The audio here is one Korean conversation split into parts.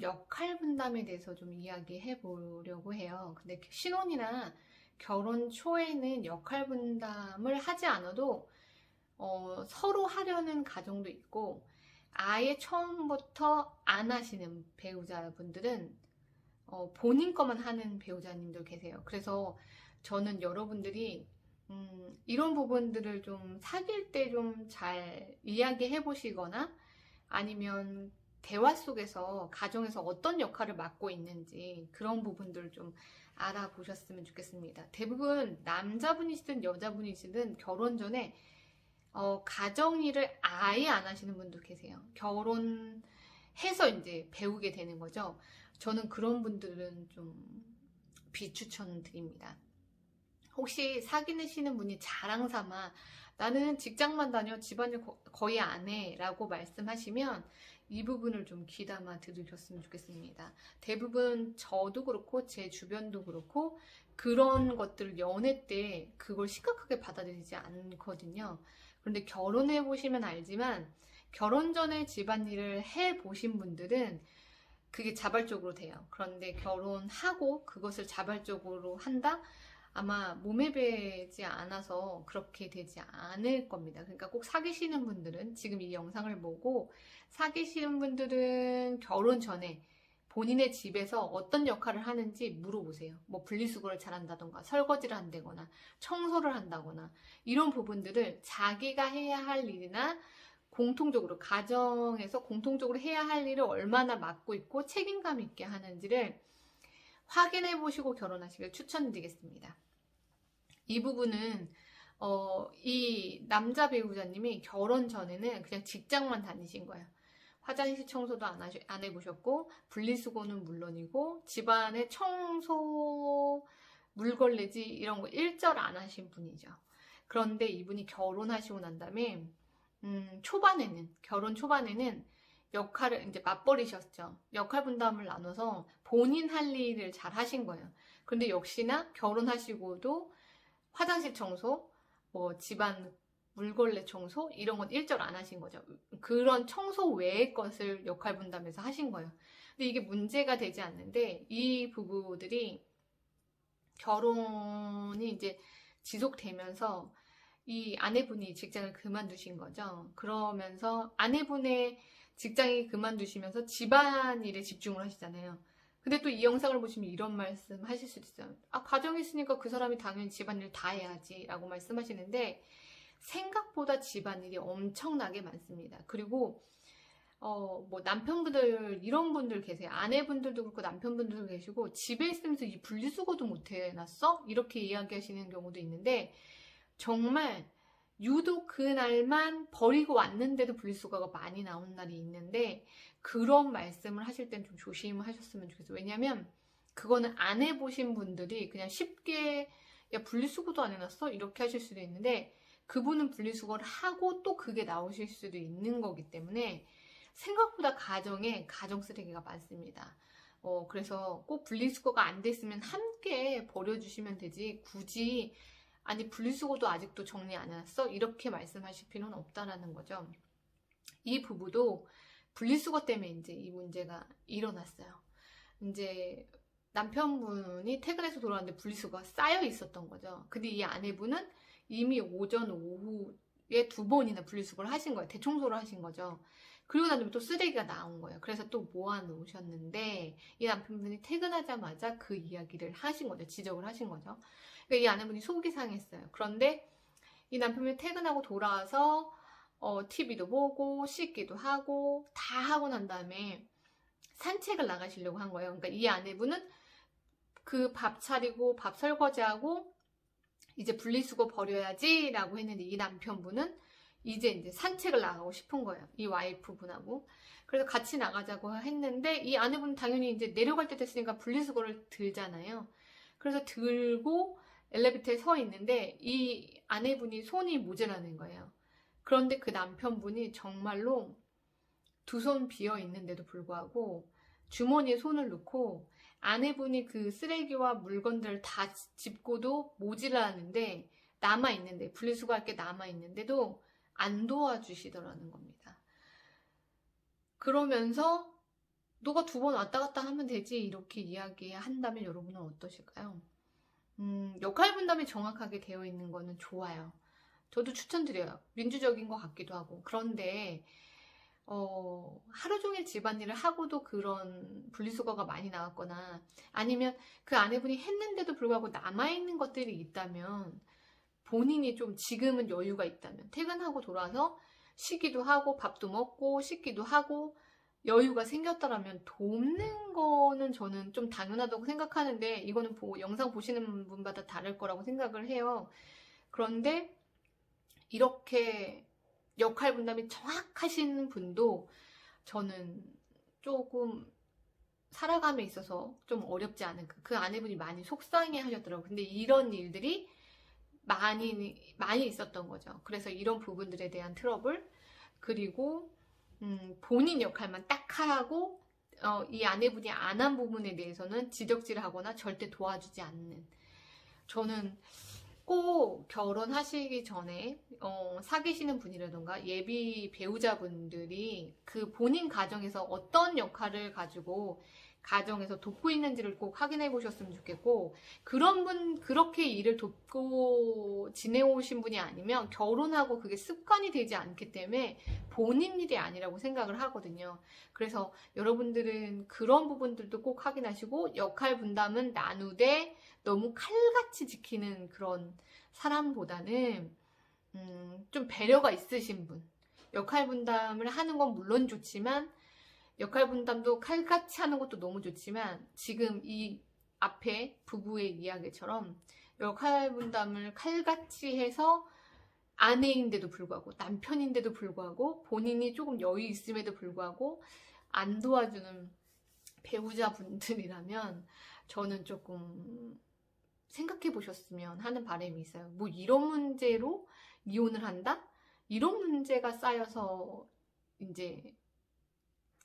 역할 분담에 대해서 좀 이야기해 보려고 해요. 근데 신혼이나 결혼 초에는 역할 분담을 하지 않아도 서로 하려는 가정도 있고, 아예 처음부터 안 하시는 배우자분들은 본인 것만 하는 배우자님들 계세요. 그래서 저는 여러분들이 이런 부분들을 좀 사귈 때 좀 잘 이야기해 보시거나, 아니면 대화 속에서 가정에서 어떤 역할을 맡고 있는지 그런 부분들을 좀 알아보셨으면 좋겠습니다. 대부분 남자분이시든 여자분이시든 결혼 전에 가정일을 아예 안 하시는 분도 계세요. 결혼해서 이제 배우게 되는 거죠. 저는 그런 분들은 좀 비추천 드립니다. 혹시 사귀시는 분이 자랑 삼아 나는 직장만 다녀 집안일 거의 안 해 라고 말씀하시면 이 부분을 좀 귀담아 들으셨으면 좋겠습니다. 대부분 저도 그렇고 제 주변도 그렇고 그런 것들을 연애 때 그걸 심각하게 받아들이지 않거든요. 그런데 결혼해 보시면 알지만 결혼 전에 집안일을 해 보신 분들은 그게 자발적으로 돼요. 그런데 결혼하고 그것을 자발적으로 한다? 아마 몸에 배지 않아서 그렇게 되지 않을 겁니다. 그러니까 꼭 사귀시는 분들은, 지금 이 영상을 보고 사귀시는 분들은 결혼 전에 본인의 집에서 어떤 역할을 하는지 물어보세요. 뭐 분리수거를 잘한다던가 설거지를 한다거나 청소를 한다거나 이런 부분들을 자기가 해야 할 일이나 공통적으로 가정에서 공통적으로 해야 할 일을 얼마나 맡고 있고 책임감 있게 하는지를 확인해 보시고 결혼하시길 추천드리겠습니다. 이 부분은 이 남자 배우자님이 결혼 전에는 그냥 직장만 다니신 거예요. 화장실 청소도 안 해보셨고 분리수거는 물론이고 집안의 청소, 물걸레질 이런 거 일절 안 하신 분이죠. 그런데 이분이 결혼하시고 난 다음에 결혼 초반에는 역할을 이제 맞벌이셨죠. 역할 분담을 나눠서 본인 할 일을 잘 하신 거예요. 근데 역시나 결혼하시고도 화장실 청소, 뭐 집안 물걸레 청소 이런 건 일절 안 하신 거죠. 그런 청소 외의 것을 역할 분담해서 하신 거예요. 근데 이게 문제가 되지 않는데 이 부부들이 결혼이 이제 지속되면서 이 아내분이 직장을 그만두신 거죠. 그러면서 아내분의 직장이 그만두시면서 집안일에 집중을 하시잖아요. 근데 또 이 영상을 보시면 이런 말씀 하실 수도 있어요. 아, 가정이 있으니까 그 사람이 당연히 집안일 다 해야지 라고 말씀하시는데 생각보다 집안일이 엄청나게 많습니다. 그리고 뭐 남편분들 이런 분들 계세요. 아내분들도 그렇고 남편분들도 계시고 집에 있으면서 이 분리수거도 못 해놨어? 이렇게 이야기하시는 경우도 있는데 정말 유독 그날만 버리고 왔는데도 분리수거가 많이 나오는 날이 있는데 그런 말씀을 하실 땐 좀 조심하셨으면 좋겠어요. 왜냐면 그거는 안 해보신 분들이 그냥 쉽게 야 분리수거도 안 해놨어? 이렇게 하실 수도 있는데 그분은 분리수거를 하고 또 그게 나오실 수도 있는 거기 때문에 생각보다 가정에 가정 쓰레기가 많습니다. 그래서 꼭 분리수거가 안 됐으면 함께 버려주시면 되지 굳이 아니 분리수거도 아직도 정리 안 해놨어? 이렇게 말씀하실 필요는 없다라는 거죠. 이 부부도 분리수거 때문에 이제 이 문제가 일어났어요. 이제 남편분이 퇴근해서 돌아왔는데 분리수거가 쌓여 있었던 거죠. 근데 이 아내분은 이미 오전, 오후에 2번이나 분리수거를 하신 거예요. 대청소를 하신 거죠. 그리고 난 다음에 또 쓰레기가 나온 거예요. 그래서 또 모아놓으셨는데 이 남편분이 퇴근하자마자 그 이야기를 하신 거죠. 지적을 하신 거죠. 그러니까 이 아내분이 속이 상했어요. 그런데 이 남편이 퇴근하고 돌아와서 TV도 보고 씻기도 하고 다 하고 난 다음에 산책을 나가시려고 한 거예요. 그러니까 이 아내분은 그 밥 차리고 밥 설거지하고 이제 분리수거 버려야지 라고 했는데 이 남편분은 이제 산책을 나가고 싶은 거예요. 이 와이프분하고. 그래서 같이 나가자고 했는데 이 아내분은 당연히 이제 내려갈 때 됐으니까 분리수거를 들잖아요. 그래서 들고 엘리베이터에 서 있는데 이 아내분이 손이 모자라는 거예요. 그런데 그 남편분이 정말로 2손 비어 있는데도 불구하고 주머니에 손을 넣고 아내분이 그 쓰레기와 물건들을 다 짚고도 모자라는데 남아있는데 분리수거할 게 남아있는데도 안 도와주시더라는 겁니다. 그러면서 너가 2번 왔다 갔다 하면 되지 이렇게 이야기한다면 여러분은 어떠실까요? 역할 분담이 정확하게 되어 있는 거는 좋아요. 저도 추천드려요. 민주적인 것 같기도 하고. 그런데 하루 종일 집안일을 하고도 그런 분리수거가 많이 나왔거나 아니면 그 아내분이 했는데도 불구하고 남아있는 것들이 있다면 본인이 좀 지금은 여유가 있다면 퇴근하고 돌아와서 쉬기도 하고 밥도 먹고 씻기도 하고 여유가 생겼다라면 돕는 거는 저는 좀 당연하다고 생각하는데 이거는 영상 보시는 분마다 다를 거라고 생각을 해요. 그런데 이렇게 역할 분담이 정확하신 분도 저는 조금 살아감에 있어서 좀 어렵지 않을까. 그 아내분이 많이 속상해 하셨더라고요. 근데 이런 일들이 많이 있었던 거죠. 그래서 이런 부분들에 대한 트러블, 그리고 본인 역할만 딱 하고 이 아내분이 안 한 부분에 대해서는 지적질을 하거나 절대 도와주지 않는. 저는 꼭 결혼하시기 전에 사귀시는 분이라던가 예비 배우자분들이 그 본인 가정에서 어떤 역할을 가지고 가정에서 돕고 있는지를 꼭 확인해 보셨으면 좋겠고, 그렇게 일을 돕고 지내오신 분이 아니면 결혼하고 그게 습관이 되지 않기 때문에 본인 일이 아니라고 생각을 하거든요. 그래서 여러분들은 그런 부분들도 꼭 확인하시고, 역할 분담은 나누되 너무 칼같이 지키는 그런 사람보다는 좀 배려가 있으신 분, 역할 분담을 하는 건 물론 좋지만 역할 분담도 칼같이 하는 것도 너무 좋지만 지금 이 앞에 부부의 이야기처럼 역할 분담을 칼같이 해서 아내인데도 불구하고 남편인데도 불구하고 본인이 조금 여유 있음에도 불구하고 안 도와주는 배우자분들이라면 저는 조금 생각해 보셨으면 하는 바람이 있어요. 뭐 이런 문제로 이혼을 한다? 이런 문제가 쌓여서 이제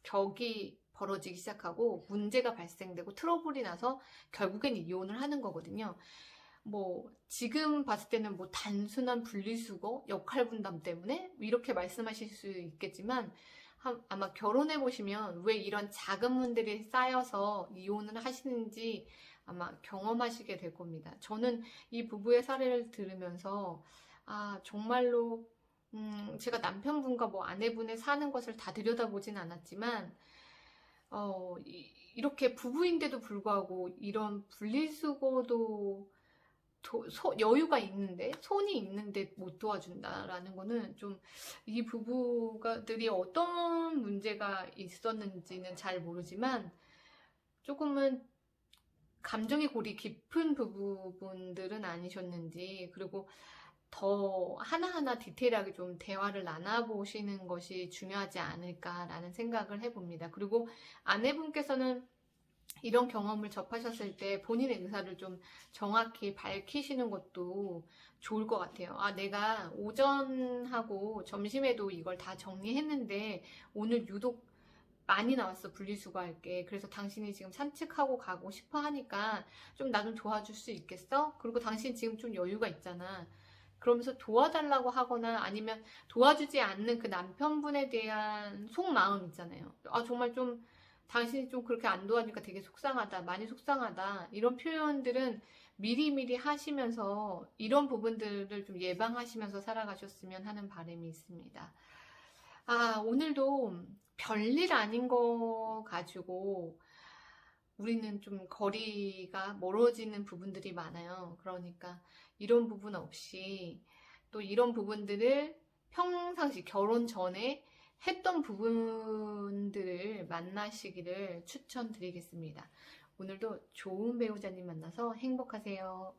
격이 벌어지기 시작하고 문제가 발생되고 트러블이 나서 결국엔 이혼을 하는 거거든요. 뭐 지금 봤을 때는 뭐 단순한 분리수거, 역할 분담 때문에 이렇게 말씀하실 수 있겠지만 아마 결혼해 보시면 왜 이런 작은 문제들이 쌓여서 이혼을 하시는지 아마 경험하시게 될 겁니다. 저는 이 부부의 사례를 들으면서 정말로 제가 남편분과 뭐 아내분의 사는 것을 다 들여다보진 않았지만 이렇게 부부인데도 불구하고 이런 분리수거도 여유가 있는데 손이 있는데 못 도와준다라는 거는 좀 이 부부들이 어떤 문제가 있었는지는 잘 모르지만 조금은 감정의 골이 깊은 부부분들은 아니셨는지, 그리고 더 하나하나 디테일하게 좀 대화를 나눠보시는 것이 중요하지 않을까라는 생각을 해봅니다. 그리고 아내분께서는 이런 경험을 접하셨을 때 본인의 의사를 좀 정확히 밝히시는 것도 좋을 것 같아요. 내가 오전하고 점심에도 이걸 다 정리했는데 오늘 유독 많이 나왔어, 분리수거할 게. 그래서 당신이 지금 산책하고 가고 싶어 하니까 좀 나 좀 도와줄 수 있겠어? 그리고 당신 지금 좀 여유가 있잖아. 그러면서 도와달라고 하거나 아니면 도와주지 않는 그 남편분에 대한 속마음 있잖아요. 정말 좀 당신이 좀 그렇게 안 도와주니까 되게 속상하다, 많이 속상하다, 이런 표현들은 미리미리 하시면서 이런 부분들을 좀 예방하시면서 살아가셨으면 하는 바람이 있습니다. 오늘도 별일 아닌 거 가지고 우리는 좀 거리가 멀어지는 부분들이 많아요. 그러니까 이런 부분 없이 또 이런 부분들을 평상시 결혼 전에 했던 부분들을 만나시기를 추천드리겠습니다. 오늘도 좋은 배우자님 만나서 행복하세요.